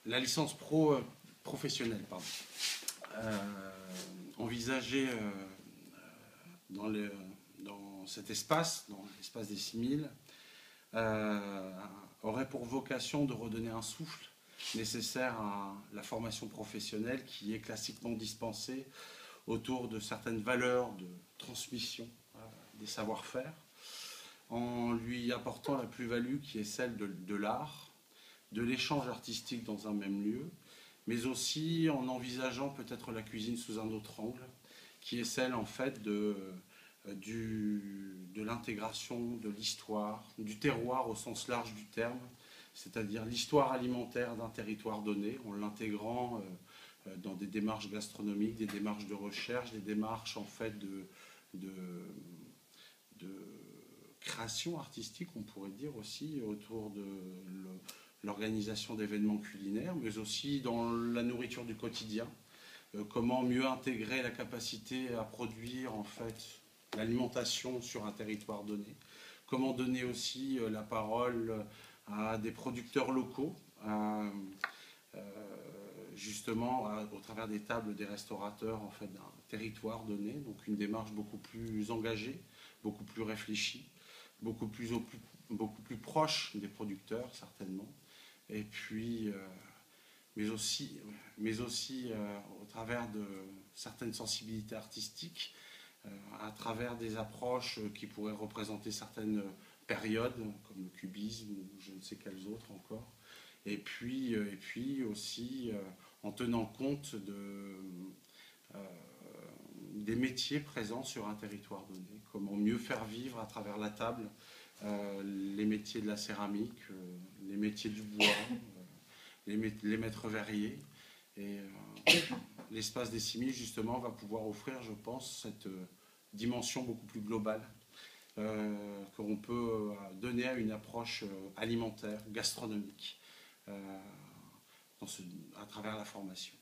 La licence professionnelle, pardon, envisagée dans cet espace, dans l'espace des 6000, aurait pour vocation de redonner un souffle nécessaire à la formation professionnelle qui est classiquement dispensée autour de certaines valeurs de transmission des savoir-faire, en lui apportant la plus-value qui est celle de l'art, de l'échange artistique dans un même lieu, mais aussi en envisageant peut-être la cuisine sous un autre angle, qui est celle en fait de l'intégration de l'histoire, du terroir au sens large du terme, c'est-à-dire l'histoire alimentaire d'un territoire donné, en l'intégrant dans des démarches gastronomiques, des démarches de recherche, des démarches en fait de création artistique, on pourrait dire aussi, autour de l'organisation d'événements culinaires, mais aussi dans la nourriture du quotidien. Comment mieux intégrer la capacité à produire en fait l'alimentation sur un territoire donné. Comment donner aussi la parole à des producteurs locaux, justement au travers des tables des restaurateurs en fait, d'un territoire donné. Donc une démarche beaucoup plus engagée, beaucoup plus réfléchie, beaucoup plus proche des producteurs certainement. Et puis, mais aussi au travers de certaines sensibilités artistiques, à travers des approches qui pourraient représenter certaines périodes, comme le cubisme ou je ne sais quelles autres encore. Et puis aussi en tenant compte des métiers présents sur un territoire donné. Comment mieux faire vivre à travers la table les métiers de la céramique, les métiers du bois, les maîtres verriers. Et l'espace des 6000, justement, va pouvoir offrir, je pense, cette dimension beaucoup plus globale qu'on peut donner à une approche alimentaire, gastronomique, à travers la formation.